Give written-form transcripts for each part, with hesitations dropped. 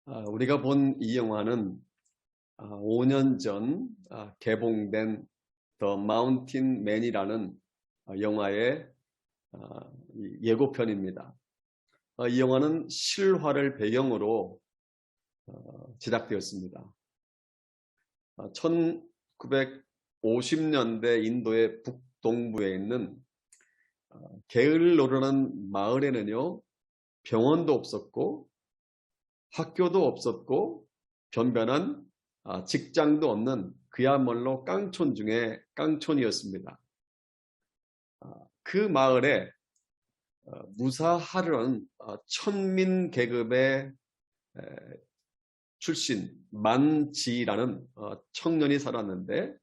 우리가 본 이 영화는 5년 전 개봉된 The Mountain Man이라는 영화의 예고편입니다. 이 영화는 실화를 배경으로 제작되었습니다. 1950년대 인도의 북동부에 있는 게을로라는 마을에는요, 병원도 없었고 학교도 없었고 변변한 직장도 없는 그야말로 깡촌 중에 깡촌이었습니다. 그 마을에 무사하르는 천민 계급의 출신 만지라는 청년이 살았는데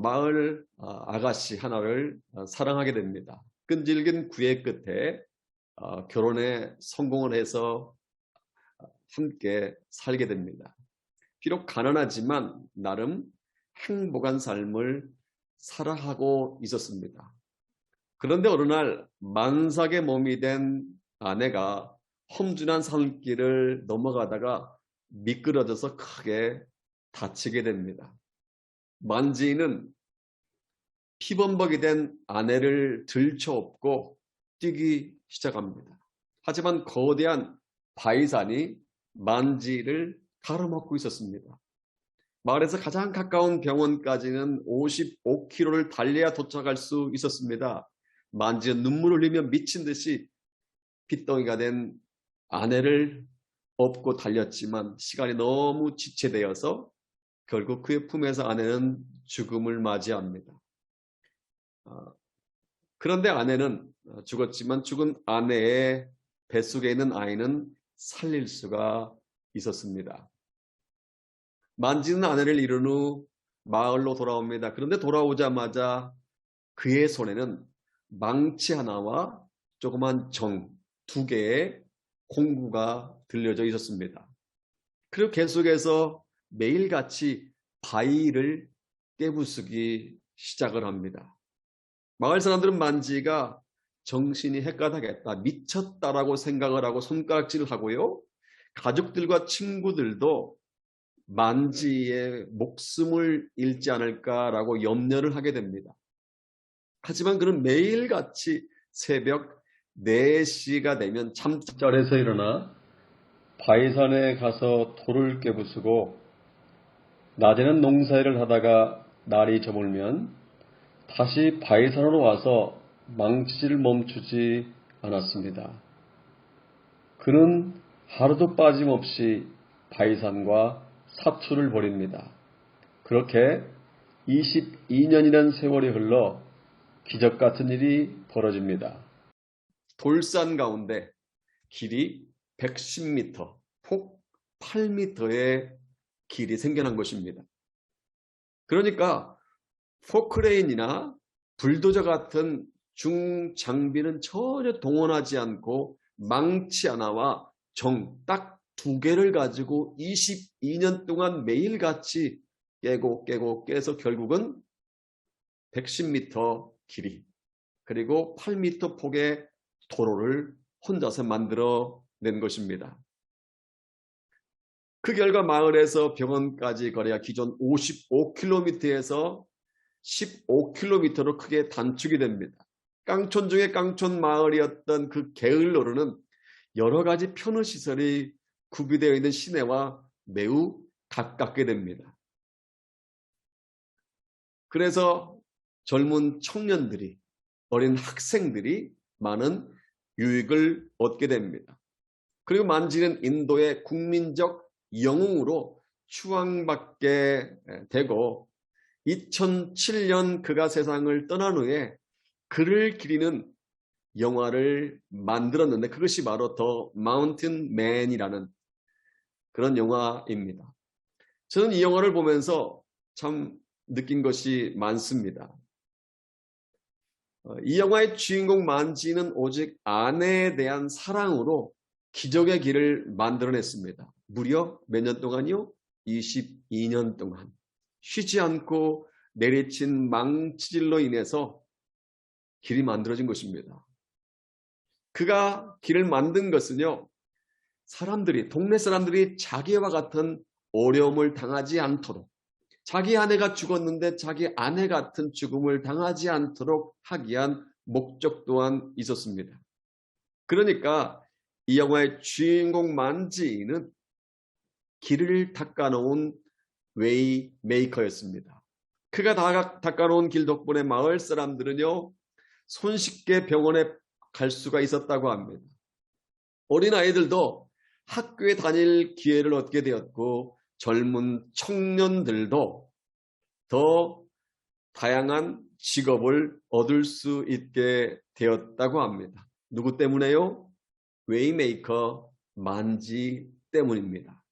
마을 아가씨 하나를 사랑하게 됩니다. 끈질긴 구애 끝에 결혼에 성공을 해서 함께 살게 됩니다. 비록 가난하지만 나름 행복한 삶을 살아가고 있었습니다. 그런데 어느 날 만삭의 몸이 된 아내가 험준한 산길을 넘어가다가 미끄러져서 크게 다치게 됩니다. 만지는 피범벅이 된 아내를 들쳐업고 뛰기 시작합니다. 하지만 거대한 바위산이 만지를 가로막고 있었습니다. 마을에서 가장 가까운 병원까지는 55km를 달려야 도착할 수 있었습니다. 만지는 눈물을 흘리며 미친 듯이 핏덩이가 된 아내를 업고 달렸지만 시간이 너무 지체되어서 결국 그의 품에서 아내는 죽음을 맞이합니다. 그런데 아내는 죽었지만 죽은 아내의 뱃속에 있는 아이는 살릴 수가 있었습니다. 만지는 아내를 잃은 후 마을로 돌아옵니다. 그런데 돌아오자마자 그의 손에는 망치 하나와 조그만 정 2개의 공구가 들려져 있었습니다. 그리고 계속해서 매일같이 바위를 깨부수기 시작을 합니다. 마을 사람들은 만지가 정신이 헷가닥했다, 미쳤다라고 생각을 하고 손가락질을 하고요. 가족들과 친구들도 만지의 목숨을 잃지 않을까라고 염려를 하게 됩니다. 하지만 그는 매일같이 새벽 4시가 되면 잠자리에서 일어나 바위산에 가서 돌을 깨부수고 낮에는 농사일을 하다가 날이 저물면 다시 바위산으로 와서 망치질을 멈추지 않았습니다. 그는 하루도 빠짐없이 바위산과 사투를 벌입니다. 그렇게 22년이라는 세월이 흘러 기적 같은 일이 벌어집니다. 돌산 가운데 길이 110m, 폭 8m의 길이 생겨난 것입니다. 그러니까 포크레인이나 불도저 같은 중장비는 전혀 동원하지 않고 망치 하나와 정 딱 2개를 가지고 22년 동안 매일같이 깨서 결국은 110m 길이 그리고 8m 폭의 도로를 혼자서 만들어낸 것입니다. 그 결과 마을에서 병원까지 거리가 기존 55km에서 15km로 크게 단축이 됩니다. 깡촌 중에 깡촌 마을이었던 그 게을로르는 여러 가지 편의시설이 구비되어 있는 시내와 매우 가깝게 됩니다. 그래서 젊은 청년들이, 어린 학생들이 많은 유익을 얻게 됩니다. 그리고 만지는 인도의 국민적 영웅으로 추앙받게 되고 2007년 그가 세상을 떠난 후에 그를 기리는 영화를 만들었는데 그것이 바로 더 마운틴 맨이라는 그런 영화입니다. 저는 이 영화를 보면서 참 느낀 것이 많습니다. 이 영화의 주인공 만지는 오직 아내에 대한 사랑으로 기적의 길을 만들어냈습니다. 무려 몇 년 동안요? 22년 동안 쉬지 않고 내리친 망치질로 인해서 길이 만들어진 것입니다. 그가 길을 만든 것은요, 사람들이, 동네 사람들이 자기와 같은 어려움을 당하지 않도록, 자기 아내가 죽었는데 자기 아내 같은 죽음을 당하지 않도록 하기 위한 목적 또한 있었습니다. 그러니까 이 영화의 주인공 만지는 길을 닦아놓은 웨이 메이커였습니다. 그가 닦아놓은 길 덕분에 마을 사람들은요, 손쉽게 병원에 갈 수가 있었다고 합니다. 어린아이들도 학교에 다닐 기회를 얻게 되었고, 젊은 청년들도 더 다양한 직업을 얻을 수 있게 되었다고 합니다. 누구 때문에요? 웨이메이커 만지 때문입니다.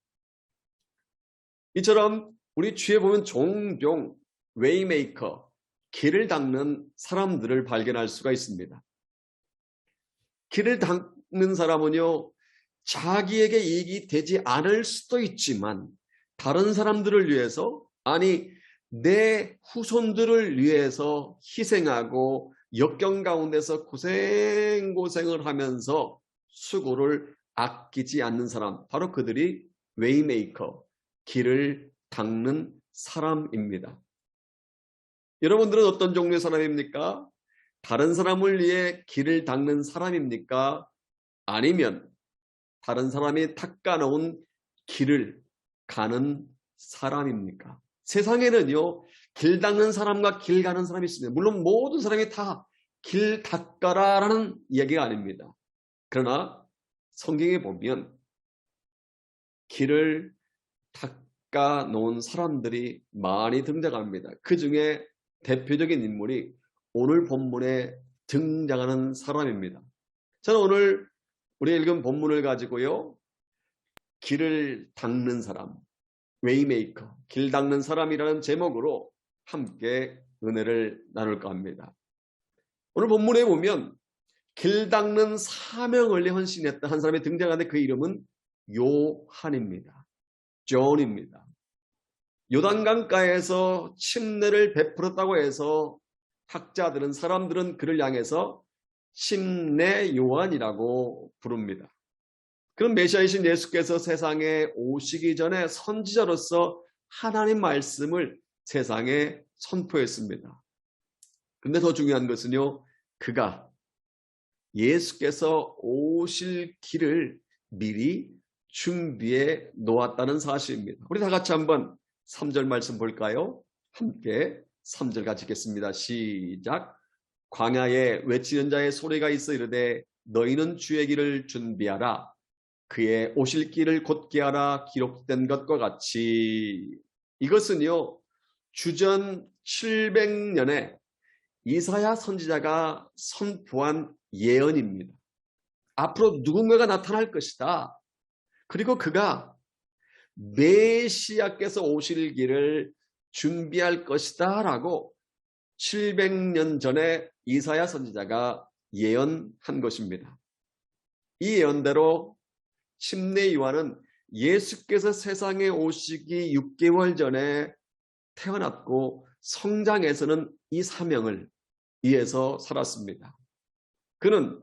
이처럼 우리 주위에 보면 종종 웨이메이커, 길을 닦는 사람들을 발견할 수가 있습니다. 길을 닦는 사람은요, 자기에게 이익이 되지 않을 수도 있지만 다른 사람들을 위해서, 아니 내 후손들을 위해서 희생하고 역경 가운데서 고생을 하면서 수고를 아끼지 않는 사람, 바로 그들이 웨이메이커, 길을 닦는 사람입니다. 여러분들은 어떤 종류의 사람입니까? 다른 사람을 위해 길을 닦는 사람입니까? 아니면 다른 사람이 닦아놓은 길을 가는 사람입니까? 세상에는요, 길 닦는 사람과 길 가는 사람이 있습니다. 물론 모든 사람이 다 길 닦아라라는 이야기가 아닙니다. 그러나 성경에 보면 길을 닦아놓은 사람들이 많이 등장합니다. 그 중에 대표적인 인물이 오늘 본문에 등장하는 사람입니다. 저는 오늘 우리 읽은 본문을 가지고요, 길을 닦는 사람, 웨이메이커, 길 닦는 사람이라는 제목으로 함께 은혜를 나눌까 합니다. 오늘 본문에 보면 길 닦는 사명을 헌신했던 한 사람이 등장하는데 그 이름은 요한입니다. 존입니다. 요단강가에서 침례를 베풀었다고 해서 학자들은, 사람들은 그를 향해서 침례 요한이라고 부릅니다. 그럼 메시아이신 예수께서 세상에 오시기 전에 선지자로서 하나님 말씀을 세상에 선포했습니다. 근데 더 중요한 것은요, 그가 예수께서 오실 길을 미리 준비해 놓았다는 사실입니다. 우리 다 같이 한번 3절 말씀 볼까요? 함께 3절 같이 읽겠습니다. 시작. 광야에 외치는 자의 소리가 있어 이르되 너희는 주의 길을 준비하라. 그의 오실 길을 곧게 하라. 기록된 것과 같이. 이것은요, 주전 700년에 이사야 선지자가 선포한 예언입니다. 앞으로 누군가가 나타날 것이다. 그리고 그가 메시아께서 오실 길을 준비할 것이다 라고 700년 전에 이사야 선지자가 예언한 것입니다. 이 예언대로 침례 요한은 예수께서 세상에 오시기 6개월 전에 태어났고 성장에서는 이 사명을 위해서 살았습니다. 그는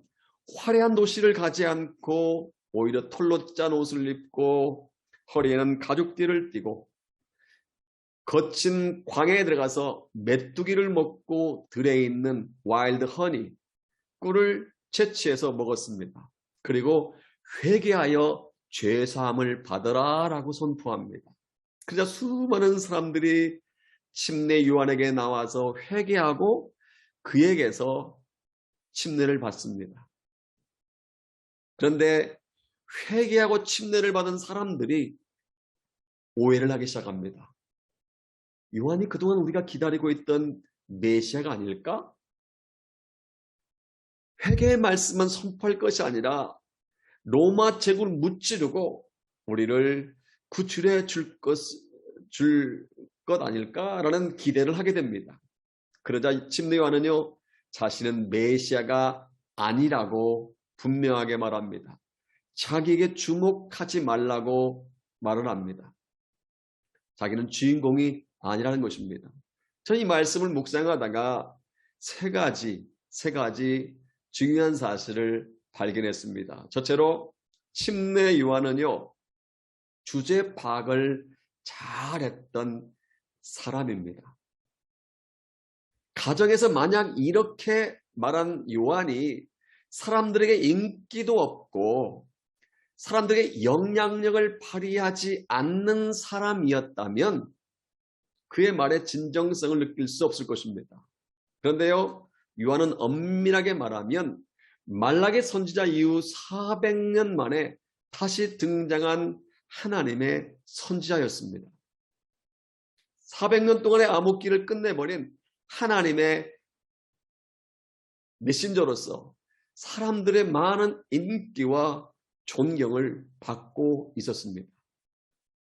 화려한 도시를 가지 않고 오히려 털로 짠 옷을 입고 허리에는 가죽띠를 띠고 거친 광야에 들어가서 메뚜기를 먹고 들에 있는 와일드 허니, 꿀을 채취해서 먹었습니다. 그리고 회개하여 죄사함을 받으라 라고 선포합니다. 그러자 수많은 사람들이 침례 요한에게 나와서 회개하고 그에게서 침례를 받습니다. 그런데 회개하고 침례를 받은 사람들이 오해를 하기 시작합니다. 요한이 그동안 우리가 기다리고 있던 메시아가 아닐까? 회개의 말씀만 선포할 것이 아니라 로마 제국을 무찌르고 우리를 구출해 줄 것 아닐까라는 기대를 하게 됩니다. 그러자 침례 요한은요, 자신은 메시아가 아니라고 분명하게 말합니다. 자기에게 주목하지 말라고 말을 합니다. 자기는 주인공이 아니라는 것입니다. 저는 이 말씀을 묵상하다가 세 가지 중요한 사실을 발견했습니다. 첫째로 침례 요한은요, 주제 파악을 잘했던 사람입니다. 가정에서 만약 이렇게 말한 요한이 사람들에게 인기도 없고 사람들에게 영향력을 발휘하지 않는 사람이었다면 그의 말에 진정성을 느낄 수 없을 것입니다. 그런데요, 요한은 엄밀하게 말하면 말라기 선지자 이후 400년 만에 다시 등장한 하나님의 선지자였습니다. 400년 동안의 암흑기를 끝내버린 하나님의 메신저로서 사람들의 많은 인기와 존경을 받고 있었습니다.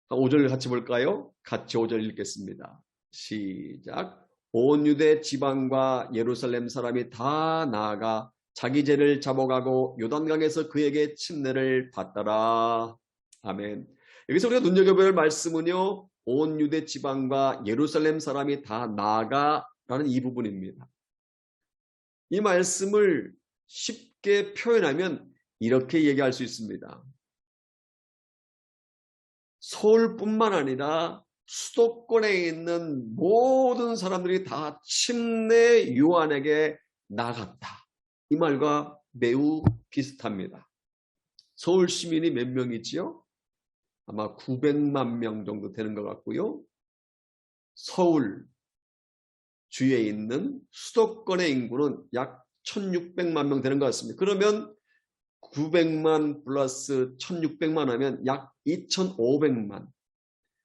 5절 같이 볼까요? 같이 5절 읽겠습니다. 시작. 온 유대 지방과 예루살렘 사람이 다 나아가 자기 죄를 잡아가고 요단강에서 그에게 침례를 받더라. 아멘. 여기서 우리가 눈여겨볼 말씀은요, 온 유대 지방과 예루살렘 사람이 다 나아가라는 이 부분입니다. 이 말씀을 쉽게 표현하면 이렇게 얘기할 수 있습니다. 서울뿐만 아니라 수도권에 있는 모든 사람들이 다 침례 요한에게 나갔다. 이 말과 매우 비슷합니다. 서울 시민이 몇 명이지요? 아마 900만 명 정도 되는 것 같고요. 서울 주에 있는 수도권의 인구는 약 1600만 명 되는 것 같습니다. 그러면 900만 플러스 1600만 하면 약 2500만.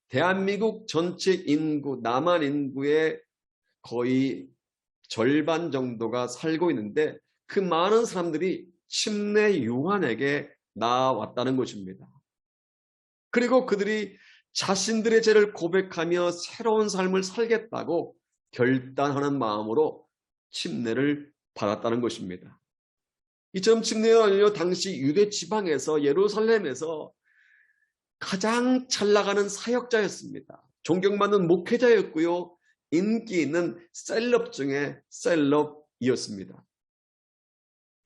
대한민국 전체 인구, 남한 인구의 거의 절반 정도가 살고 있는데 그 많은 사람들이 침례 요한에게 나왔다는 것입니다. 그리고 그들이 자신들의 죄를 고백하며 새로운 삶을 살겠다고 결단하는 마음으로 침례를 받았다는 것입니다. 이처럼 침례 요한은요, 당시 유대 지방에서 예루살렘에서 가장 잘 나가는 사역자였습니다. 존경받는 목회자였고요. 인기 있는 셀럽 중에 셀럽이었습니다.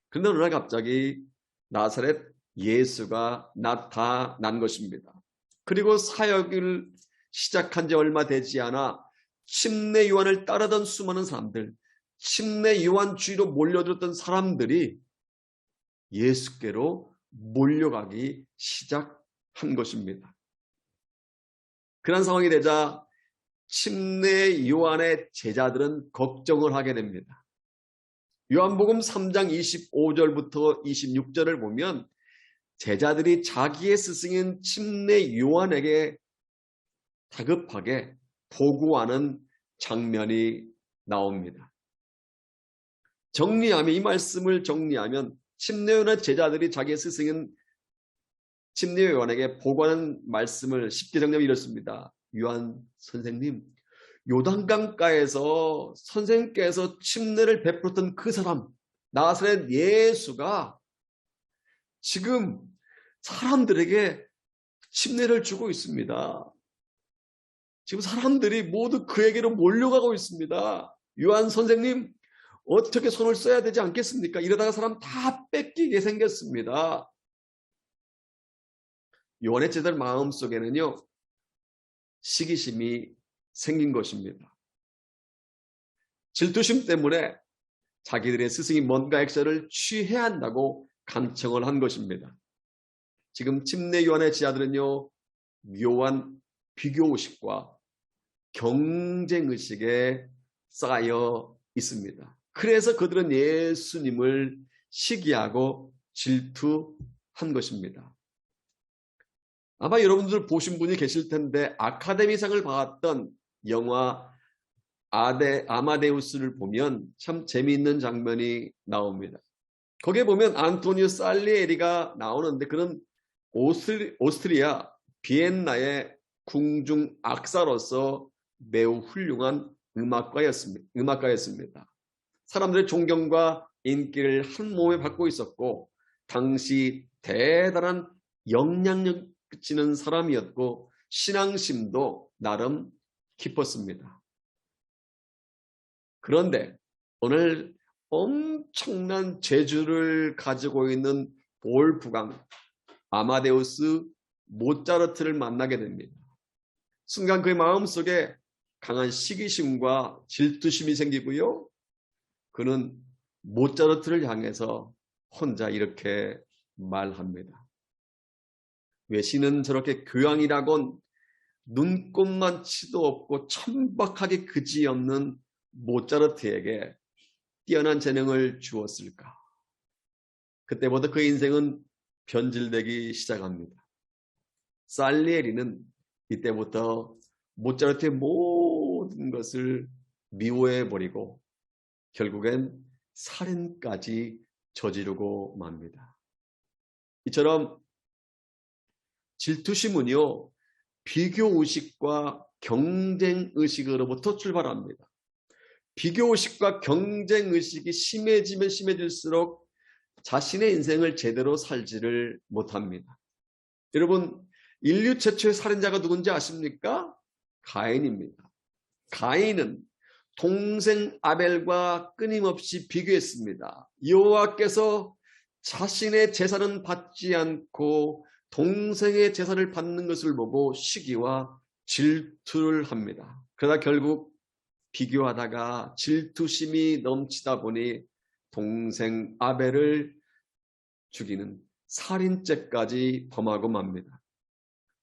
그런데 어느 날 갑자기 나사렛 예수가 나타난 것입니다. 그리고 사역을 시작한 지 얼마 되지 않아 침례 요한을 따르던 수많은 사람들, 침례 요한 주위로 몰려들었던 사람들이 예수께로 몰려가기 시작한 것입니다. 그런 상황이 되자 침례 요한의 제자들은 걱정을 하게 됩니다. 요한복음 3장 25절부터 26절을 보면 제자들이 자기의 스승인 침례 요한에게 다급하게 보고하는 장면이 나옵니다. 정리하면, 이 말씀을 정리하면 침례 요한의 제자들이 자기의 스승인 침례 요한에게 보고하는 말씀을 쉽게 정리하면 이렇습니다. 요한 선생님, 요단강가에서 선생님께서 침례를 베풀었던 그 사람, 나사렛 예수가 지금 사람들에게 침례를 주고 있습니다. 지금 사람들이 모두 그에게로 몰려가고 있습니다. 요한 선생님, 어떻게 손을 써야 되지 않겠습니까? 이러다가 사람 다 뺏기게 생겼습니다. 요한의 제자들 마음속에는요, 시기심이 생긴 것입니다. 질투심 때문에 자기들의 스승이 뭔가 액션을 취해야 한다고 간청을 한 것입니다. 지금 침례 요한의 제자들은요, 묘한 비교의식과 경쟁의식에 쌓여 있습니다. 그래서 그들은 예수님을 시기하고 질투한 것입니다. 아마 여러분들 보신 분이 계실 텐데 아카데미상을 받았던 영화 아마데우스를 보면 참 재미있는 장면이 나옵니다. 거기에 보면 안토니오 살리에리가 나오는데 그는 오스트리아 비엔나의 궁중 악사로서 매우 훌륭한 음악가였습니다. 사람들의 존경과 인기를 한 몸에 받고 있었고 당시 대단한 영향력 끼치는 사람이었고 신앙심도 나름 깊었습니다. 그런데 오늘 엄청난 재주를 가지고 있는 볼프강, 아마데우스 모차르트를 만나게 됩니다. 순간 그의 마음속에 강한 시기심과 질투심이 생기고요. 그는 모차르트를 향해서 혼자 이렇게 말합니다. 외신은 저렇게 교양이라곤 눈꼽만 치도 없고 천박하게 그지없는 모차르트에게 뛰어난 재능을 주었을까? 그때부터 그 인생은 변질되기 시작합니다. 살리에리는 이때부터 모차르트의 모든 것을 미워해버리고 결국엔 살인까지 저지르고 맙니다. 이처럼 질투심은요, 비교의식과 경쟁의식으로부터 출발합니다. 비교의식과 경쟁의식이 심해지면 심해질수록 자신의 인생을 제대로 살지를 못합니다. 여러분, 인류 최초의 살인자가 누군지 아십니까? 가인입니다. 가인은 동생 아벨과 끊임없이 비교했습니다. 여호와께서 자신의 제사는 받지 않고 동생의 제사를 받는 것을 보고 시기와 질투를 합니다. 그러다 결국 비교하다가 질투심이 넘치다 보니 동생 아벨을 죽이는 살인죄까지 범하고 맙니다.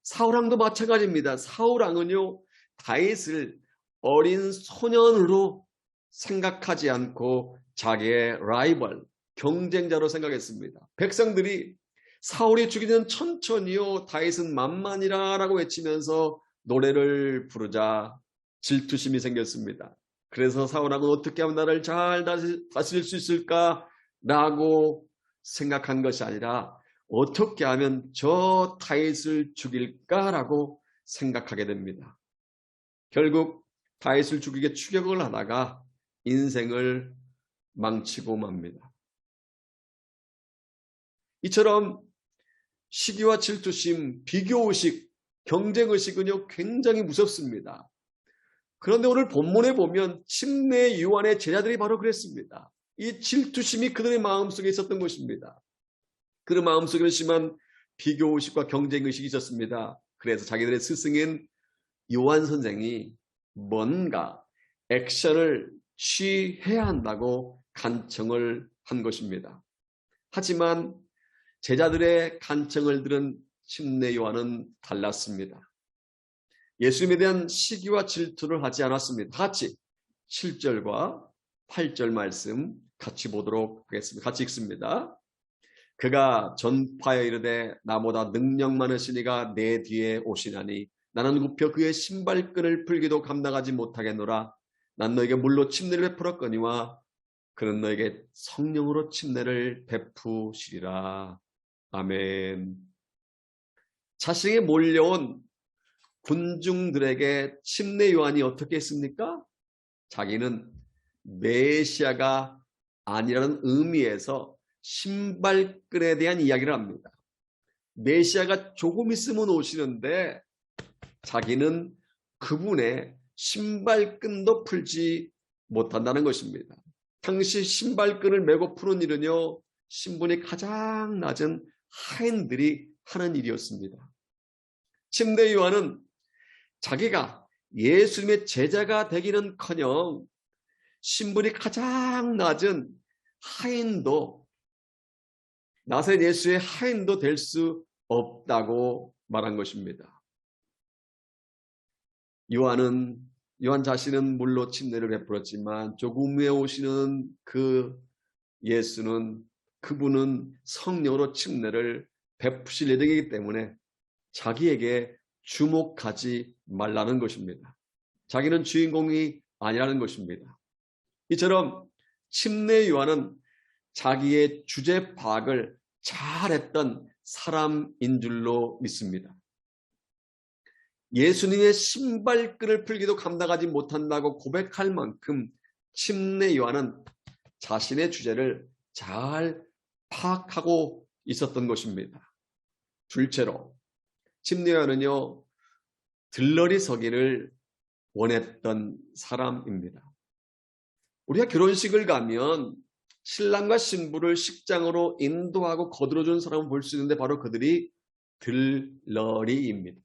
사울왕도 마찬가지입니다. 사울왕은요, 다윗을 어린 소년으로 생각하지 않고 자기의 라이벌, 경쟁자로 생각했습니다. 백성들이 사울이 죽이는 천천히요, 다윗은 만만이라 라고 외치면서 노래를 부르자 질투심이 생겼습니다. 그래서 사울왕은 어떻게 하면 나를 잘 다스릴 수 있을까? 라고 생각한 것이 아니라 어떻게 하면 저 다윗을 죽일까라고 생각하게 됩니다. 결국 다윗을 죽이게 추격을 하다가 인생을 망치고 맙니다. 이처럼 시기와 질투심, 비교의식, 경쟁의식은요 굉장히 무섭습니다. 그런데 오늘 본문에 보면 침례 요한의 제자들이 바로 그랬습니다. 이 질투심이 그들의 마음속에 있었던 것입니다. 그들 마음속에는 심한 비교의식과 경쟁의식이 있었습니다. 그래서 자기들의 스승인 요한 선생이 뭔가 액션을 취해야 한다고 간청을 한 것입니다. 하지만 제자들의 간청을 들은 침례 요한은 달랐습니다. 예수님에 대한 시기와 질투를 하지 않았습니다. 같이 7절과 8절 말씀 같이 보도록 하겠습니다. 같이 읽습니다. 그가 전파하여 이르되 나보다 능력 많으신 이가 내 뒤에 오시나니 나는 굽혀 그의 신발끈을 풀기도 감당하지 못하겠노라. 난 너에게 물로 침례를 베풀었거니와 그는 너에게 성령으로 침례를 베푸시리라. 아멘. 자신에게 몰려온 군중들에게 침례 요한이 어떻게 했습니까? 자기는 메시아가 아니라는 의미에서 신발끈에 대한 이야기를 합니다. 메시아가 조금 있으면 오시는데 자기는 그분의 신발끈도 풀지 못한다는 것입니다. 당시 신발끈을 메고 푸는 일은요, 신분이 가장 낮은 하인들이 하는 일이었습니다. 침례 요한은 자기가 예수님의 제자가 되기는커녕 신분이 가장 낮은 하인도, 나사렛 예수의 하인도 될 수 없다고 말한 것입니다. 요한 자신은 물로 침례를 베풀었지만 조금 후에 오시는 그 예수는, 그분은 성령으로 침례를 베푸실 예정이기 때문에 자기에게 주목하지 말라는 것입니다. 자기는 주인공이 아니라는 것입니다. 이처럼 침례 요한은 자기의 주제 파악을 잘했던 사람인 줄로 믿습니다. 예수님의 신발끈을 풀기도 감당하지 못한다고 고백할 만큼 침례 요한은 자신의 주제를 잘 파악하고 있었던 것입니다. 둘째로 침례 요한은요, 들러리 서기를 원했던 사람입니다. 우리가 결혼식을 가면 신랑과 신부를 식장으로 인도하고 거들어준 사람을 볼 수 있는데 바로 그들이 들러리입니다.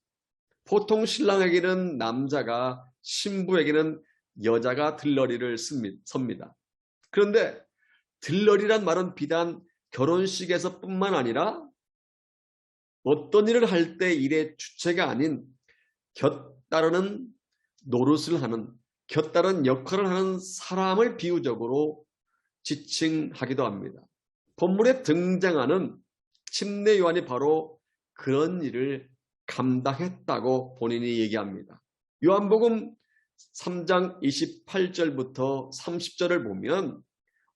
보통 신랑에게는 남자가, 신부에게는 여자가 들러리를 섭니다. 그런데 들러리란 말은 비단 결혼식에서뿐만 아니라 어떤 일을 할 때 일의 주체가 아닌 곁따르는 노릇을 하는, 곁따르는 역할을 하는 사람을 비유적으로 지칭하기도 합니다. 본문에 등장하는 침례 요한이 바로 그런 일을 감당했다고 본인이 얘기합니다. 요한복음 3장 28절부터 30절을 보면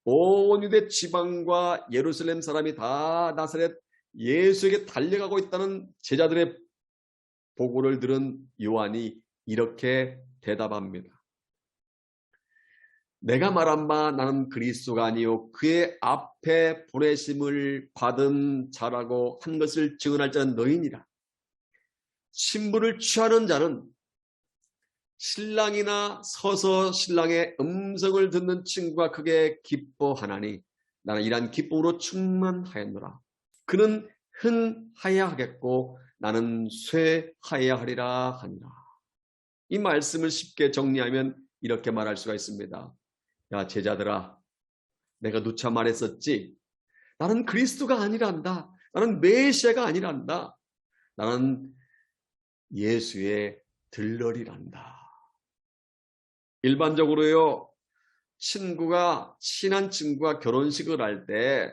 온 유대 지방과 예루살렘 사람이 다 나사렛 예수에게 달려가고 있다는 제자들의 보고를 들은 요한이 이렇게 대답합니다. 내가 말한 바 나는 그리스도가 아니요 그의 앞에 보내심을 받은 자라고 한 것을 증언할 자는 너희니라. 신부를 취하는 자는 신랑이나 서서 신랑의 음성을 듣는 친구가 크게 기뻐하나니 나는 이러한 기쁨으로 충만하였노라. 그는 흔하여야 하겠고 나는 쇠하여야 하리라 하니라. 이 말씀을 쉽게 정리하면 이렇게 말할 수가 있습니다. 야 제자들아, 내가 누차 말했었지. 나는 그리스도가 아니란다. 나는 메시아가 아니란다. 나는 예수의 들러리란다. 일반적으로요, 친한 친구가 결혼식을 할 때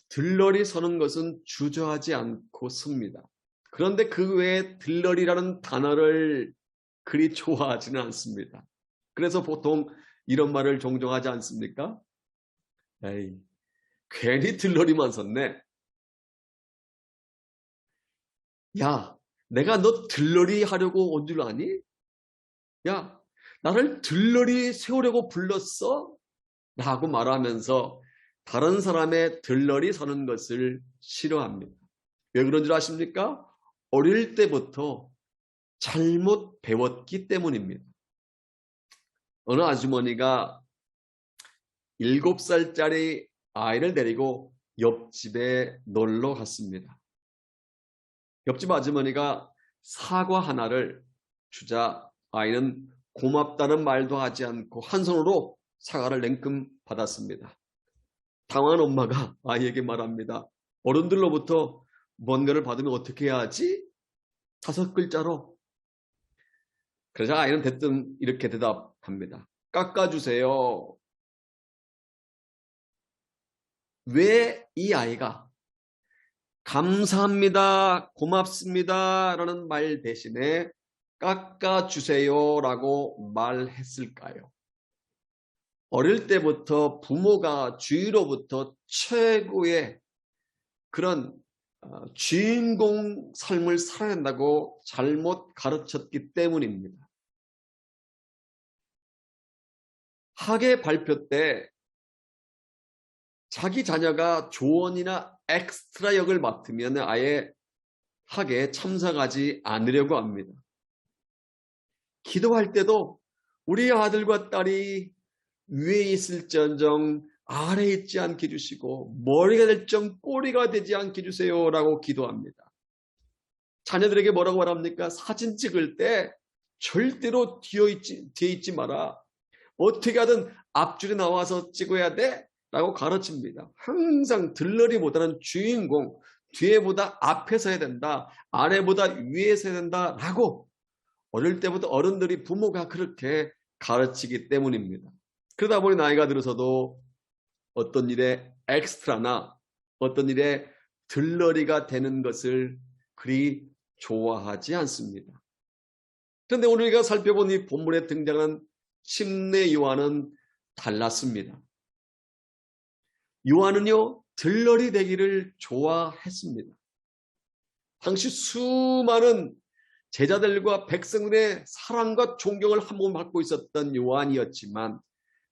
들러리 서는 것은 주저하지 않고 섭니다. 그런데 그 외에 들러리라는 단어를 그리 좋아하지는 않습니다. 그래서 보통 이런 말을 종종 하지 않습니까? 에이, 괜히 들러리만 섰네. 야, 내가 너 들러리 하려고 온 줄 아니? 야, 나를 들러리 세우려고 불렀어? 라고 말하면서 다른 사람의 들러리 서는 것을 싫어합니다. 왜 그런 줄 아십니까? 어릴 때부터 잘못 배웠기 때문입니다. 어느 아주머니가 7살짜리 아이를 데리고 옆집에 놀러 갔습니다. 옆집 아주머니가 사과 하나를 주자 아이는 고맙다는 말도 하지 않고 한 손으로 사과를 냉큼 받았습니다. 당황한 엄마가 아이에게 말합니다. 어른들로부터 뭔가를 받으면 어떻게 해야 하지? 5글자로. 그러자 아이는 대뜸 이렇게 대답합니다. 깎아주세요. 왜 이 아이가 감사합니다, 고맙습니다 라는 말 대신에 깎아주세요 라고 말했을까요? 어릴 때부터 부모가 주위로부터 최고의 그런 주인공 삶을 살아야 한다고 잘못 가르쳤기 때문입니다. 학예 발표 때 자기 자녀가 조언이나 엑스트라 역을 맡으면 아예 학예에 참석하지 않으려고 합니다. 기도할 때도 우리 아들과 딸이 위에 있을지언정 아래에 있지 않게 해주시고 머리가 될정 꼬리가 되지 않게 해주세요 라고 기도합니다. 자녀들에게 뭐라고 말합니까? 사진 찍을 때 절대로 뒤에 있지 마라. 어떻게 하든 앞줄에 나와서 찍어야 돼 라고 가르칩니다. 항상 들러리보다는 주인공, 뒤에보다 앞에 서야 된다, 아래보다 위에 서야 된다 라고 어릴 때부터 어른들이 부모가 그렇게 가르치기 때문입니다. 그러다 보니 나이가 들어서도 어떤 일에 엑스트라나 어떤 일에 들러리가 되는 것을 그리 좋아하지 않습니다. 그런데 오늘 우리가 살펴본 이 본문에 등장한 침례 요한은 달랐습니다. 요한은요, 들러리 되기를 좋아했습니다. 당시 수많은 제자들과 백성들의 사랑과 존경을 한 몸 받고 있었던 요한이었지만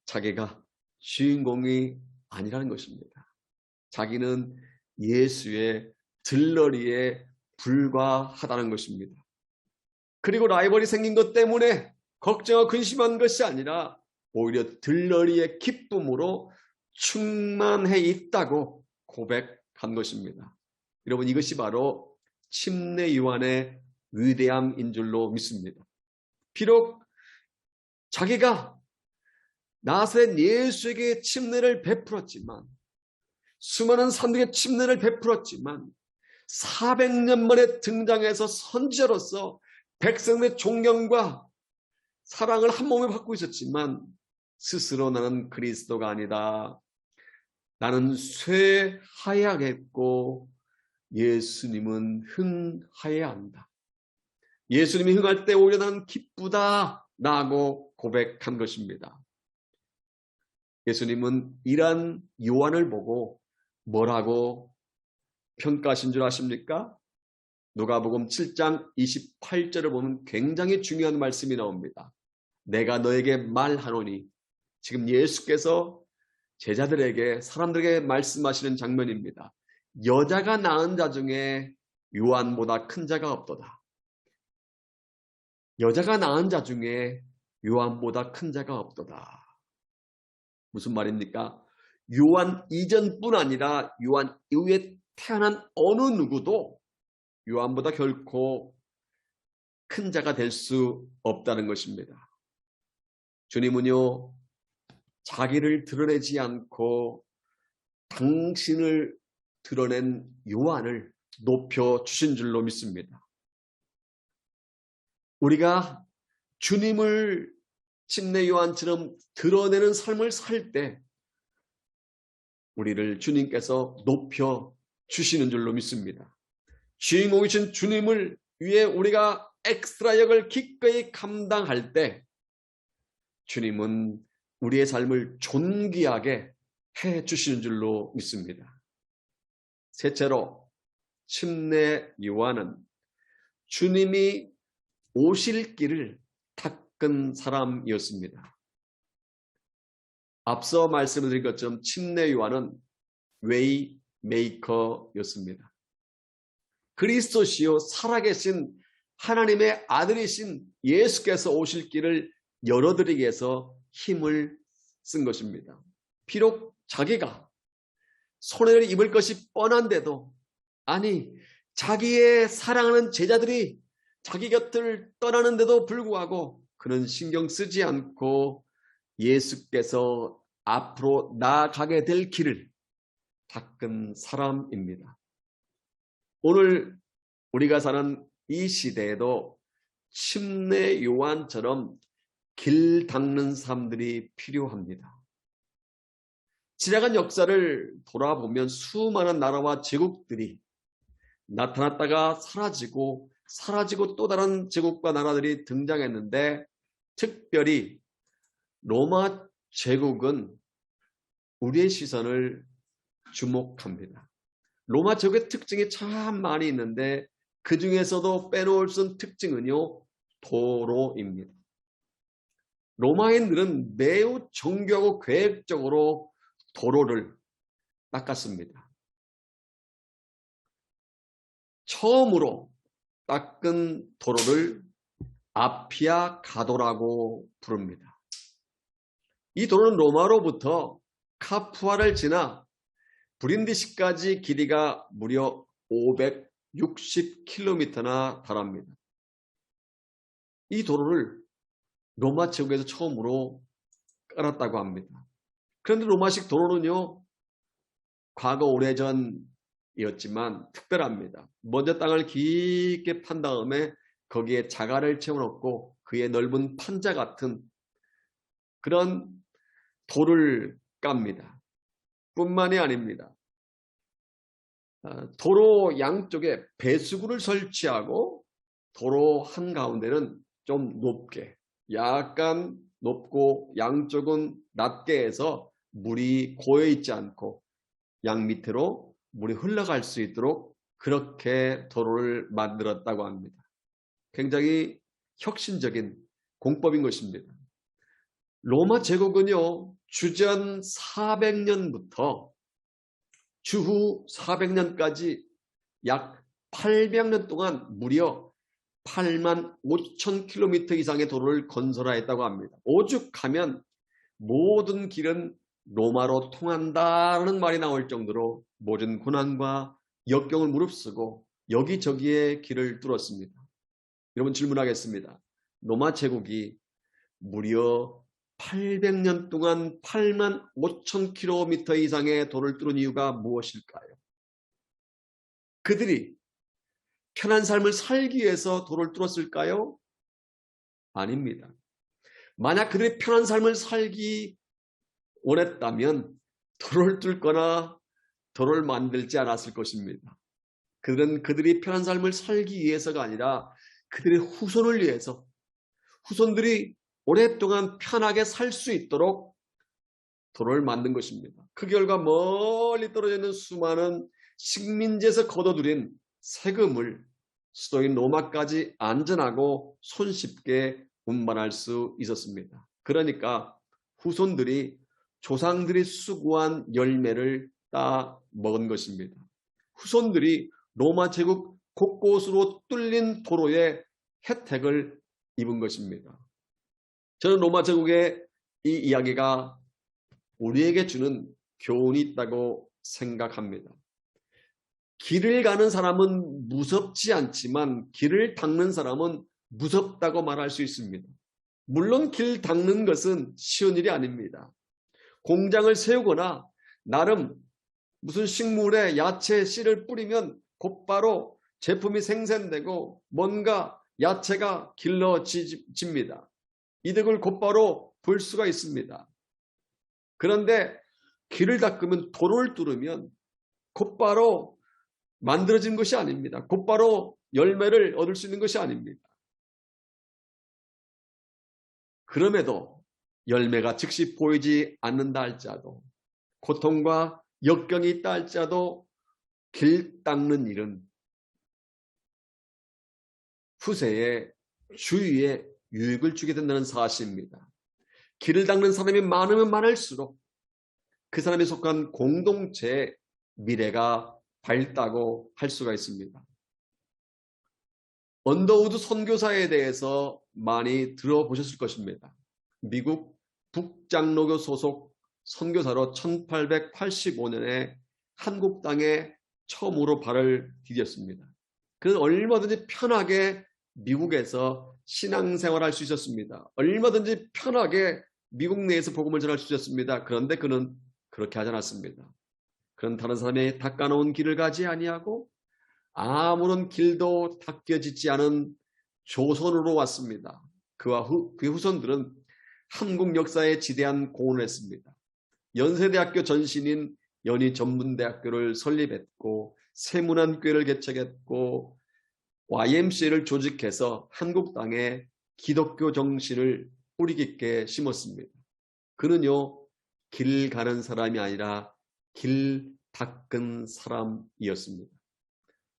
자기가 주인공이 아니라는 것입니다. 자기는 예수의 들러리에 불과하다는 것입니다. 그리고 라이벌이 생긴 것 때문에 걱정하고 근심한 것이 아니라 오히려 들러리의 기쁨으로 충만해 있다고 고백한 것입니다. 여러분, 이것이 바로 침례 요한의 위대함인 줄로 믿습니다. 비록 자기가 나사렛 예수에게 침례를 베풀었지만, 수많은 사람들에게 침례를 베풀었지만 400년 만에 등장해서 선지자로서 백성의 존경과 사랑을 한 몸에 받고 있었지만 스스로 나는 그리스도가 아니다. 나는 쇠하야겠고 예수님은 흥하여야 한다. 예수님이 흥할 때 오히려 나는 기쁘다 라고 고백한 것입니다. 예수님은 이러한 요한을 보고 뭐라고 평가하신 줄 아십니까? 누가복음 7장 28절을 보면 굉장히 중요한 말씀이 나옵니다. 내가 너에게 말하노니, 지금 예수께서 제자들에게, 사람들에게 말씀하시는 장면입니다. 여자가 낳은 자 중에 요한보다 큰 자가 없도다. 여자가 낳은 자 중에 요한보다 큰 자가 없도다. 무슨 말입니까? 요한 이전뿐 아니라 요한 이후에 태어난 어느 누구도 요한보다 결코 큰 자가 될 수 없다는 것입니다. 주님은요, 자기를 드러내지 않고 당신을 드러낸 요한을 높여주신 줄로 믿습니다. 우리가 주님을 침례 요한처럼 드러내는 삶을 살 때 우리를 주님께서 높여주시는 줄로 믿습니다. 주인공이신 주님을 위해 우리가 엑스트라 역을 기꺼이 감당할 때 주님은 우리의 삶을 존귀하게 해주시는 줄로 믿습니다. 셋째로, 침례 요한은 주님이 오실 길을 닦은 사람이었습니다. 앞서 말씀드린 것처럼 침례 요한은 웨이 메이커였습니다. 그리스도시요 살아계신 하나님의 아들이신 예수께서 오실 길을 열어드리기 위해서 힘을 쓴 것입니다. 비록 자기가 손해를 입을 것이 뻔한데도, 아니 자기의 사랑하는 제자들이 자기 곁을 떠나는데도 불구하고 그는 신경 쓰지 않고 예수께서 앞으로 나아가게 될 길을 닦은 사람입니다. 오늘 우리가 사는 이 시대에도 침례 요한처럼 길 닦는 사람들이 필요합니다. 지나간 역사를 돌아보면 수많은 나라와 제국들이 나타났다가 사라지고 또 다른 제국과 나라들이 등장했는데, 특별히 로마 제국은 우리의 시선을 주목합니다. 로마 제국의 특징이 참 많이 있는데 그 중에서도 빼놓을 수 없는 특징은요, 도로입니다. 로마인들은 매우 정교하고 계획적으로 도로를 닦았습니다. 처음으로 닦은 도로를 아피아 가도라고 부릅니다. 이 도로는 로마로부터 카푸아를 지나 브린디시까지 길이가 무려 560km나 달합니다. 이 도로를 로마 제국에서 처음으로 깔았다고 합니다. 그런데 로마식 도로는요, 과거 오래전이었지만 특별합니다. 먼저 땅을 깊게 판 다음에 거기에 자갈을 채워넣고 그의 넓은 판자 같은 그런 돌을 깝니다. 뿐만이 아닙니다. 도로 양쪽에 배수구를 설치하고 도로 한가운데는 좀 높게, 약간 높고 양쪽은 낮게 해서 물이 고여있지 않고 양 밑으로 물이 흘러갈 수 있도록 그렇게 도로를 만들었다고 합니다. 굉장히 혁신적인 공법인 것입니다. 로마 제국은요, 주전 400년부터 주후 400년까지 약 800년 동안 무려 85,000km 이상의 도로를 건설하였다고 합니다. 오죽하면 모든 길은 로마로 통한다는 말이 나올 정도로 모든 고난과 역경을 무릅쓰고 여기저기에 길을 뚫었습니다. 여러분 질문하겠습니다. 로마 제국이 무려 800년 동안 8만 5천 킬로미터 이상의 도를 뚫은 이유가 무엇일까요? 그들이 편한 삶을 살기 위해서 도를 뚫었을까요? 아닙니다. 만약 그들이 편한 삶을 살기 원했다면 도를 뚫거나 도를 만들지 않았을 것입니다. 그들은 그들이 편한 삶을 살기 위해서가 아니라 그들의 후손을 위해서, 후손들이 오랫동안 편하게 살 수 있도록 도를 만든 것입니다. 그 결과 멀리 떨어져 있는 수많은 식민지에서 거둬들인 세금을 수도인 로마까지 안전하고 손쉽게 운반할 수 있었습니다. 그러니까 후손들이 조상들이 수고한 열매를 따 먹은 것입니다. 후손들이 로마 제국 곳곳으로 뚫린 도로의 혜택을 입은 것입니다. 저는 로마 제국의 이 이야기가 우리에게 주는 교훈이 있다고 생각합니다. 길을 가는 사람은 무섭지 않지만 길을 닦는 사람은 무섭다고 말할 수 있습니다. 물론 길 닦는 것은 쉬운 일이 아닙니다. 공장을 세우거나 나름 무슨 식물에 야채 씨를 뿌리면 곧바로 제품이 생산되고 뭔가 야채가 길러집니다. 이득을 곧바로 볼 수가 있습니다. 그런데 길을 닦으면 도를 뚫으면 곧바로 만들어진 것이 아닙니다. 곧바로 열매를 얻을 수 있는 것이 아닙니다. 그럼에도 열매가 즉시 보이지 않는다 할지라도 고통과 역경이 있다 할지라도 길 닦는 일은 후세에 주위에 유익을 주게 된다는 사실입니다. 길을 닦는 사람이 많으면 많을수록 그 사람이 속한 공동체의 미래가 밝다고 할 수가 있습니다. 언더우드 선교사에 대해서 많이 들어보셨을 것입니다. 미국 북장로교 소속 선교사로 1885년에 한국 땅에 처음으로 발을 디뎠습니다. 그는 얼마든지 편하게 미국에서 신앙생활할 수 있었습니다. 얼마든지 편하게 미국 내에서 복음을 전할 수 있었습니다. 그런데 그는 그렇게 하지 않았습니다. 그는 다른 사람이 닦아놓은 길을 가지 아니하고 아무런 길도 닦여지지 않은 조선으로 왔습니다. 그와 그의 후손들은 한국 역사에 지대한 공헌을 했습니다. 연세대학교 전신인 연희전문대학교를 설립했고 세문안교회를 개척했고 YMCA를 조직해서 한국 땅에 기독교 정신을 뿌리 깊게 심었습니다. 그는요, 길 가는 사람이 아니라 길 닦은 사람이었습니다.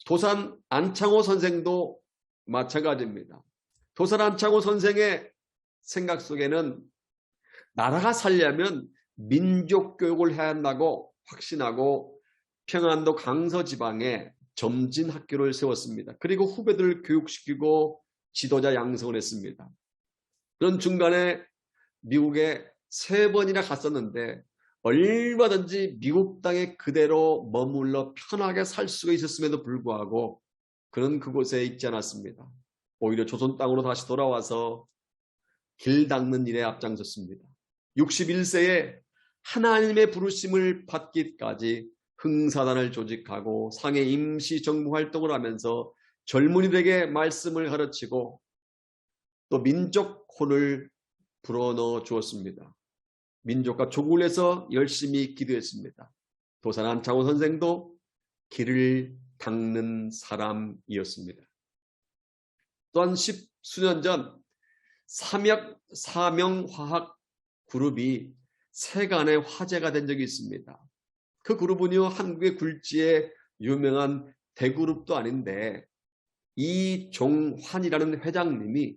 도산 안창호 선생도 마찬가지입니다. 도산 안창호 선생의 생각 속에는 나라가 살려면 민족교육을 해야 한다고 확신하고 평안도 강서지방에 점진학교를 세웠습니다. 그리고 후배들을 교육시키고 지도자 양성을 했습니다. 그런 중간에 미국에 3번이나 갔었는데 얼마든지 미국 땅에 그대로 머물러 편하게 살 수가 있었음에도 불구하고 그는 그곳에 있지 않았습니다. 오히려 조선 땅으로 다시 돌아와서 길 닦는 일에 앞장섰습니다. 61세에 하나님의 부르심을 받기까지 흥사단을 조직하고 상해 임시정부 활동을 하면서 젊은이들에게 말씀을 가르치고 또 민족혼을 불어넣어 주었습니다. 민족과 조국을 위해서 열심히 기도했습니다. 도산 안창호 선생도 길을 닦는 사람이었습니다. 또한 10수년 전 사명화학 그룹이 세간의 화제가 된 적이 있습니다. 그 그룹은요, 한국의 굴지의 유명한 대그룹도 아닌데 이종환이라는 회장님이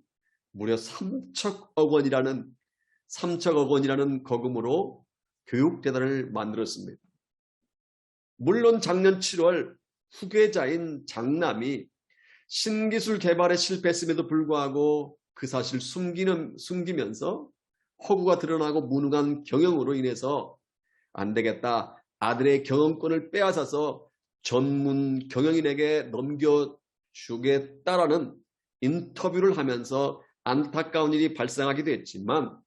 무려 3척억 원이라는 거금으로 교육재단을 만들었습니다. 물론 작년 7월 후계자인 장남이 신기술 개발에 실패했음에도 불구하고 그 사실을 숨기면서 허구가 드러나고 무능한 경영으로 인해서 안 되겠다. 아들의 경영권을 빼앗아서 전문 경영인에게 넘겨주겠다라는 인터뷰를 하면서 안타까운 일이 발생하기도 했지만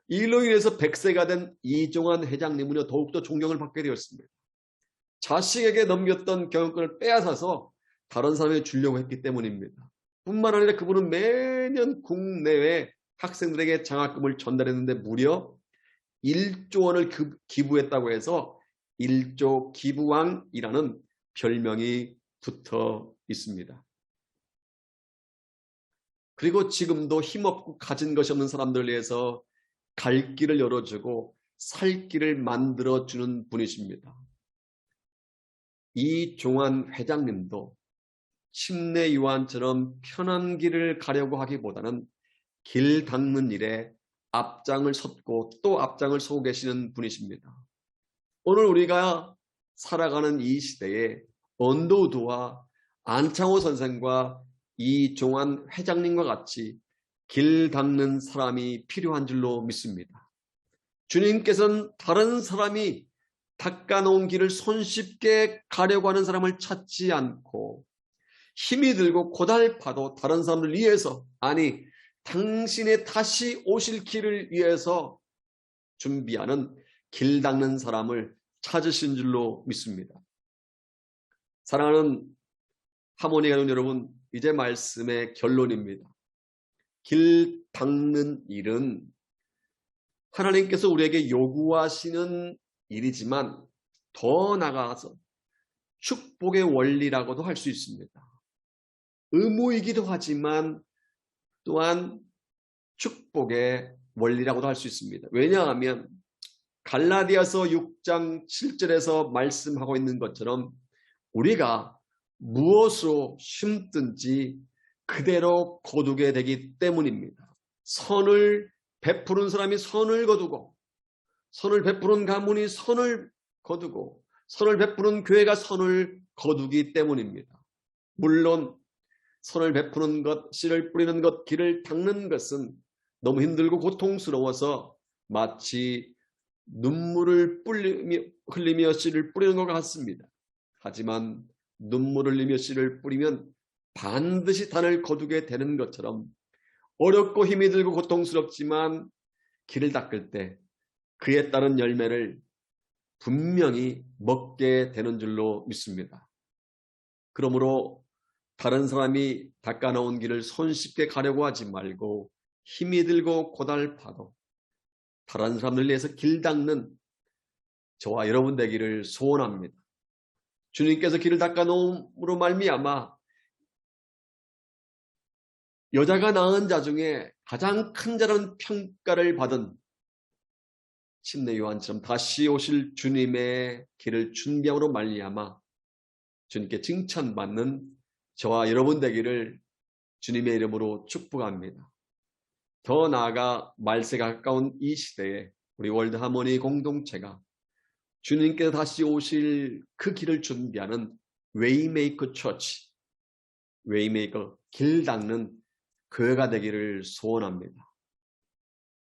이로 인해서 100세가 된 이종환 회장님은요 더욱더 존경을 받게 되었습니다. 자식에게 넘겼던 경영권을 빼앗아서 다른 사람에게 주려고 했기 때문입니다. 뿐만 아니라 그분은 매년 국내외 학생들에게 장학금을 전달했는데 무려 1조 원을 기부했다고 해서 1조 기부왕이라는 별명이 붙어 있습니다. 그리고 지금도 힘없고 가진 것이 없는 사람들을 위해서 갈 길을 열어주고 살 길을 만들어주는 분이십니다. 이종환 회장님도 침례 요한처럼 편한 길을 가려고 하기보다는 길 닦는 일에 앞장을 섰고 또 앞장을 서고 계시는 분이십니다. 오늘 우리가 살아가는 이 시대에 언더우드와 안창호 선생과 이종환 회장님과 같이 길 닦는 사람이 필요한 줄로 믿습니다. 주님께서는 다른 사람이 닦아놓은 길을 손쉽게 가려고 하는 사람을 찾지 않고 힘이 들고 고달파도 다른 사람을 위해서, 아니 당신의 다시 오실 길을 위해서 준비하는 길 닦는 사람을 찾으신 줄로 믿습니다. 사랑하는 하모니 가족 여러분, 이제 말씀의 결론입니다. 길 닦는 일은 하나님께서 우리에게 요구하시는 일이지만 더 나아가서 축복의 원리라고도 할 수 있습니다. 의무이기도 하지만 또한 축복의 원리라고도 할 수 있습니다. 왜냐하면 갈라디아서 6장 7절에서 말씀하고 있는 것처럼 우리가 무엇으로 심든지 그대로 거두게 되기 때문입니다. 선을 베푸는 사람이 선을 거두고, 선을 베푸는 가문이 선을 거두고, 선을 베푸는 교회가 선을 거두기 때문입니다. 물론 선을 베푸는 것, 씨를 뿌리는 것, 길을 닦는 것은 너무 힘들고 고통스러워서 마치 눈물을 흘리며 씨를 뿌리는 것 같습니다. 하지만 눈물을 흘리며 씨를 뿌리면 반드시 단을 거두게 되는 것처럼 어렵고 힘이 들고 고통스럽지만 길을 닦을 때 그에 따른 열매를 분명히 먹게 되는 줄로 믿습니다. 그러므로 다른 사람이 닦아놓은 길을 손쉽게 가려고 하지 말고 힘이 들고 고달파도 다른 사람들 위해서 길 닦는 저와 여러분 되기를 소원합니다. 주님께서 길을 닦아놓음으로 말미암아 여자가 낳은 자 중에 가장 큰 자라는 평가를 받은 침례 요한처럼 다시 오실 주님의 길을 준비함으로 말미암아 주님께 칭찬받는 저와 여러분 되기를 주님의 이름으로 축복합니다. 더 나아가 말세가 가까운 이 시대에 우리 월드 하모니 공동체가 주님께서 다시 오실 그 길을 준비하는 웨이메이커 처치, 웨이메이커 길 닦는 교회가 되기를 소원합니다.